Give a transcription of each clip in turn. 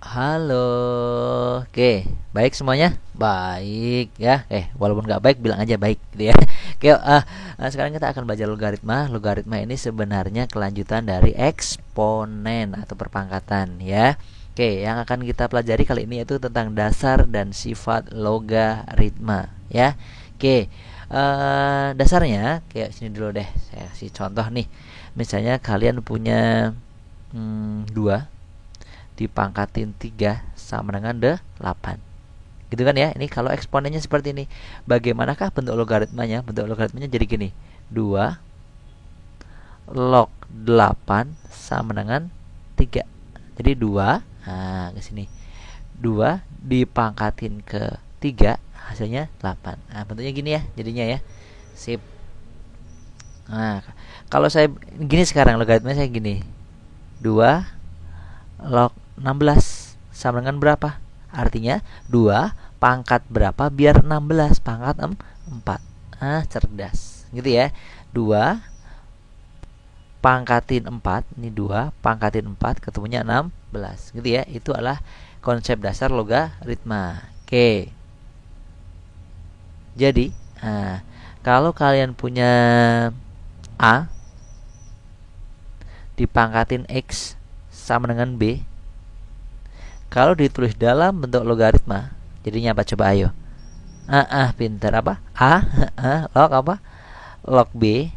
Halo, oke, baik semuanya? Baik ya, walaupun nggak baik bilang aja baik gitu ya. Oke, sekarang kita akan belajar logaritma. Logaritma ini sebenarnya kelanjutan dari eksponen atau perpangkatan ya. Oke, yang akan kita pelajari kali ini yaitu tentang dasar dan sifat logaritma ya. Oke, dasarnya kayak sini dulu deh. Saya kasih contoh nih. Misalnya kalian punya 2 dipangkatin 3 sama dengan 8. Gitu kan ya. Ini kalau eksponennya seperti ini. Bagaimanakah bentuk logaritmanya? Bentuk logaritmanya jadi gini. 2 log 8 sama dengan 3. Jadi 2, nah ke sini. 2 dipangkatin ke 3 hasilnya 8. Nah, bentuknya gini ya jadinya ya. Sip. Nah, kalau saya gini sekarang logaritmanya saya gini. 2 log 16 sama dengan berapa? Artinya 2 pangkat berapa biar 16? Pangkat 4. Cerdas. Gitu ya. 2 pangkatin 4. Ini 2 pangkatin 4 ketemunya 16. Gitu ya. Itu adalah konsep dasar logaritma. Oke. Jadi, kalau kalian punya A dipangkatin X sama dengan B, kalau ditulis dalam bentuk logaritma jadinya apa coba ayo? Pintar apa? Log apa? Log B.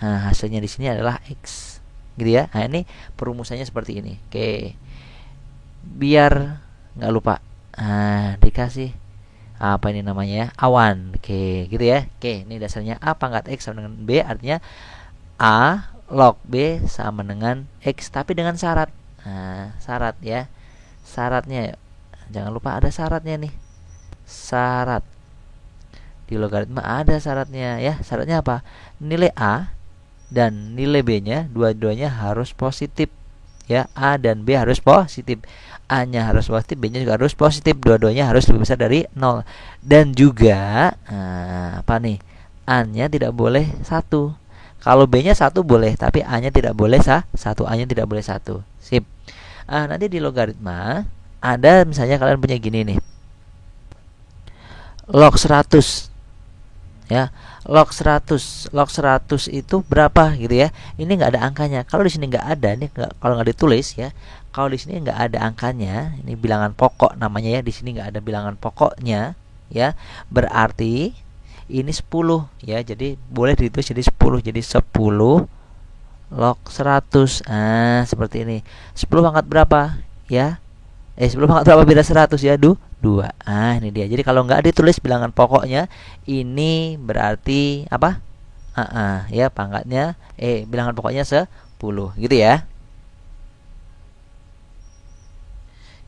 Nah, hasilnya di sini adalah X. Gitu ya. Nah, ini perumusannya seperti ini. Oke. Biar nggak lupa. Dikasih apa ini namanya ya? Awan. Oke, gitu ya. Oke, ini dasarnya A pangkat X sama dengan B, artinya A log B sama dengan X, tapi dengan syarat. Syarat ya. Syaratnya jangan lupa ada syaratnya nih. Syarat di logaritma ada syaratnya ya. Syaratnya apa? Nilai A dan nilai B-nya dua-duanya harus positif ya. A dan B harus positif. A-nya harus positif, B-nya juga harus positif. Dua-duanya harus lebih besar dari 0. Dan juga apa nih? A-nya tidak boleh 1. Kalau B-nya 1 boleh, tapi A-nya tidak boleh 1. A-nya tidak boleh 1. Sip. Nanti di logaritma ada misalnya kalian punya gini nih. Log 100 ya. Log 100 itu berapa gitu ya. Ini nggak ada angkanya. Kalau di sini nggak ada nih, kalau nggak ditulis ya. Kalau di sini nggak ada angkanya, ini bilangan pokok namanya ya. Di sini nggak ada bilangan pokoknya ya. Berarti ini 10 ya. Jadi boleh ditulis jadi 10. Jadi 10 log 100. Seperti ini. 10 pangkat berapa ya? 10 pangkat berapa beda 100 ya? 2. Ini dia. Jadi kalau nggak ditulis bilangan pokoknya, ini berarti apa? Ya pangkatnya bilangan pokoknya 10 gitu ya.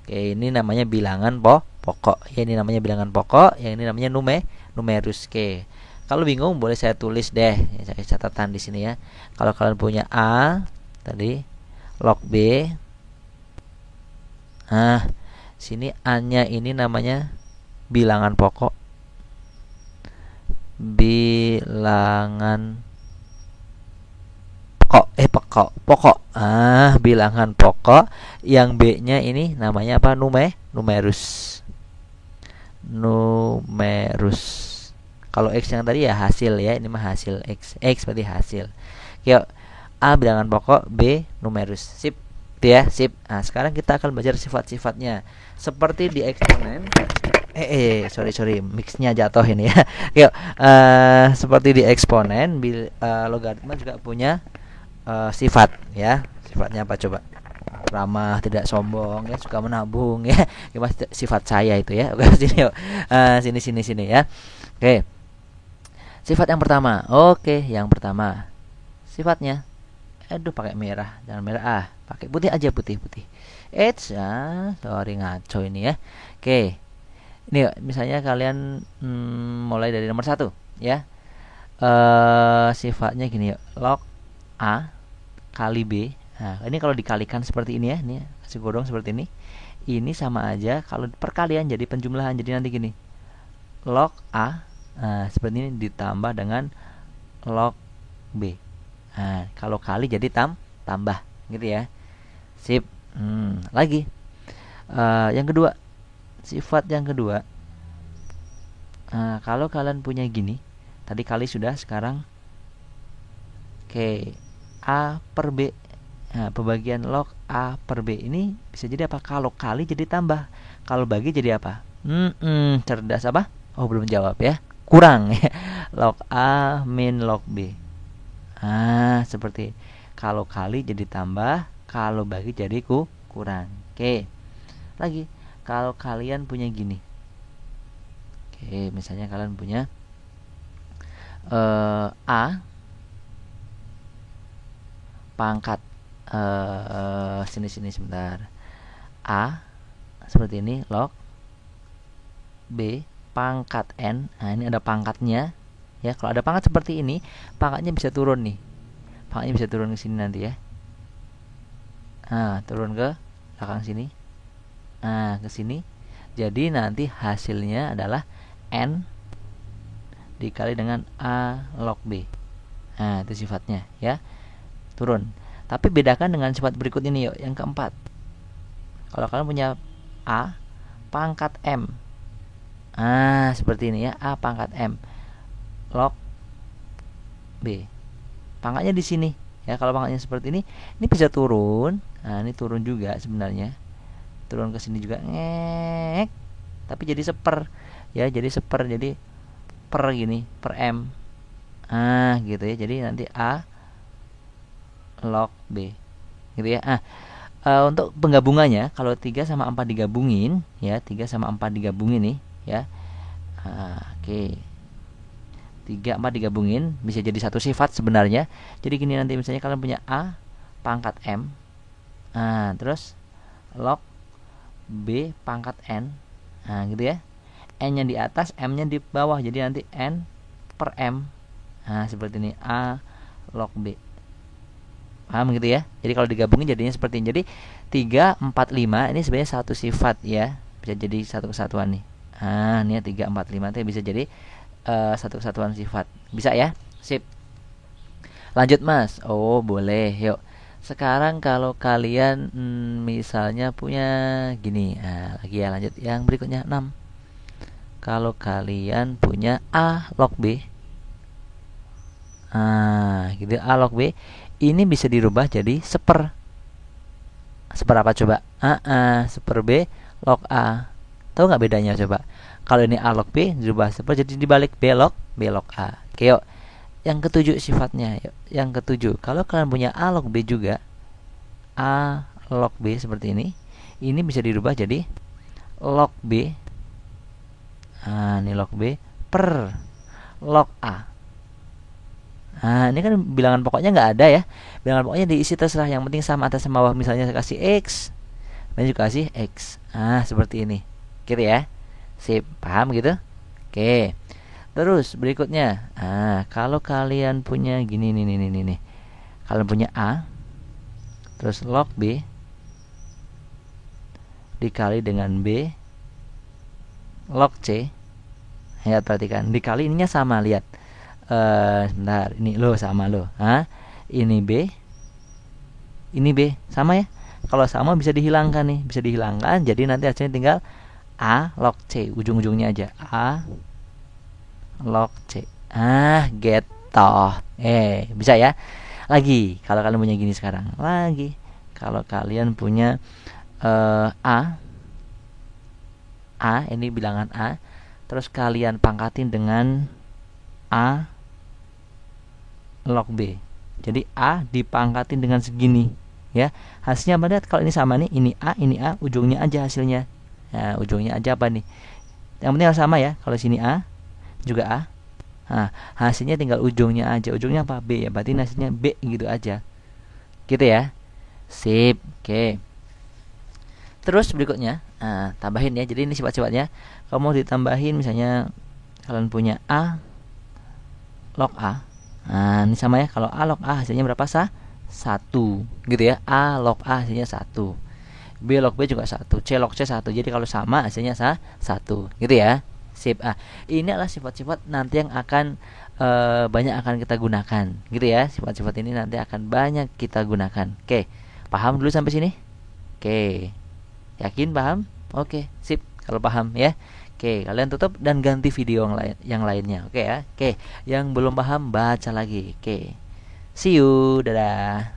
Oke, ini namanya bilangan pokok. Ya, ini namanya bilangan pokok, yang ini namanya numerus. Oke. Kalau bingung boleh saya tulis deh. Saya catatan di sini ya. Kalau kalian punya A tadi log B. Sini A-nya ini namanya bilangan pokok. Bilangan pokok. Bilangan pokok. Yang B-nya ini namanya apa? Numerus. Kalau X yang tadi ya hasil ya, ini mah hasil X. X berarti hasil. Yuk, A bilangan pokok, B numerus. Sip. Itu ya, sip. Sekarang kita akan belajar sifat-sifatnya. Seperti di eksponen. Sorry, mixnya jatuh ini ya. Yuk, seperti di eksponen, logaritma juga punya sifat ya. Sifatnya apa coba? Ramah, tidak sombong ya, suka menabung ya. Gimana sifat saya itu ya. Oke, sini yuk. Sini ya. Oke. Sifat yang pertama. Yang pertama. Sifatnya. Pakai merah, jangan merah. Pakai putih aja, putih. Sorry ngaco ini ya. Oke. Ini misalnya kalian mulai dari nomor 1 ya. Sifatnya gini ya. Log A kali B. Ini kalau dikalikan seperti ini ya. Ini kasih godong seperti ini. Ini sama aja kalau perkalian jadi penjumlahan. Jadi nanti gini. Log A seperti ini ditambah dengan log B. Kalau kali jadi tambah gitu ya. Sip. Lagi Yang kedua, sifat yang kedua, kalau kalian punya gini, tadi kali sudah, sekarang oke, A per B. Nah, pembagian log A per B ini bisa jadi apa? Kalau kali jadi tambah, kalau bagi jadi apa? Cerdas apa? Oh, belum jawab ya. Kurang ya. Log A min log B. Seperti kalau kali jadi tambah, kalau bagi jadi kurang. Oke. Lagi, kalau kalian punya gini. Oke, misalnya kalian punya A pangkat sini sebentar. A seperti ini log B pangkat N. Nah, ini ada pangkatnya ya. Kalau ada pangkat seperti ini, pangkatnya bisa turun nih. Pangkatnya bisa turun ke sini nanti ya. Turun ke belakang sini. Ke sini. Jadi nanti hasilnya adalah N dikali dengan A log B. Itu sifatnya ya. Turun. Tapi bedakan dengan sifat berikut ini yuk, yang keempat. Kalau kalian punya A pangkat M. Seperti ini ya, A pangkat M log B. Pangkatnya di sini ya. Kalau pangkatnya seperti ini bisa turun. Ini turun juga sebenarnya. Turun ke sini juga ngek. Tapi jadi seper ya, jadi seper, jadi per gini, per M. Gitu ya. Jadi nanti A log B gitu ya. Untuk penggabungannya, kalau 3 sama 4 digabungin ya, 3 sama 4 digabungin nih ya. Oke. 3 4 digabungin bisa jadi satu sifat sebenarnya. Jadi gini, nanti misalnya kalian punya A pangkat M. Terus log B pangkat N. Gitu ya. N-nya di atas, M-nya di bawah. Jadi nanti N per M. Seperti ini, A log B. Paham gitu ya. Jadi kalau digabungin jadinya seperti ini. Jadi 3 4 5 ini sebenarnya satu sifat ya. Bisa jadi satu kesatuan nih. Ini 3 4 5 itu bisa jadi satu kesatuan sifat. Bisa ya? Sip. Lanjut Mas. Oh, boleh. Yuk. Sekarang kalau kalian misalnya punya gini. Lagi ya, lanjut yang berikutnya 6. Kalau kalian punya A log B. Gitu, A log B ini bisa dirubah jadi seper. Seper apa coba? Seper B log A. Tahu nggak bedanya coba? Kalau ini A log B dirubah seper, jadi dibalik B log A. Oke, yuk. Yang ketujuh sifatnya. Yuk. Yang ketujuh, kalau kalian punya A log B juga, A log B seperti ini bisa dirubah jadi log B. Ini log B per log A. Ini kan bilangan pokoknya nggak ada ya. Bilangan pokoknya diisi terserah, yang penting sama atas sama bawah. Misalnya saya kasih X, dan juga kasih X. Seperti ini. Gitu ya. Sip, paham gitu? Oke. Terus berikutnya, kalau kalian punya gini nih. Kalian punya A, terus log B dikali dengan B log C. Ya, perhatikan, dikali ininya sama, lihat. Sebentar, ini lo sama lo. Ini B, ini B, sama ya. Kalau sama bisa dihilangkan nih, bisa dihilangkan. Jadi nanti hasilnya tinggal A log C, ujung-ujungnya aja A log C. Gitu. Bisa ya. Lagi, kalau kalian punya gini sekarang. Lagi, kalau kalian punya A ini bilangan A, terus kalian pangkatin dengan A log B. Jadi A dipangkatin dengan segini ya. Hasilnya apa? Lihat, kalau ini sama nih, ini A, ujungnya aja hasilnya. Ujungnya aja apa nih? Yang penting harus sama ya. Kalau sini A juga A. Hasilnya tinggal ujungnya aja. Ujungnya apa? B ya. Berarti hasilnya B gitu aja. Gitu ya. Sip. Oke. Terus berikutnya, tambahin ya. Jadi ini sifat-sifatnya. Kalau mau ditambahin, misalnya kalian punya A log A. Ini sama ya. Kalau A log A hasilnya berapa? 1 gitu ya. A log A hasilnya 1. B log B juga 1. C log C 1. Jadi kalau sama hasilnya 1 gitu ya. Sip. Ini adalah sifat-sifat nanti yang akan banyak akan kita gunakan gitu ya. Sifat-sifat ini nanti akan banyak kita gunakan. Oke. Paham dulu sampai sini? Oke. Yakin paham? Oke, sip. Kalau paham ya. Oke, kalian tutup dan ganti video yang lainnya. Oke ya. Oke, yang belum paham baca lagi. Oke. See you. Dadah.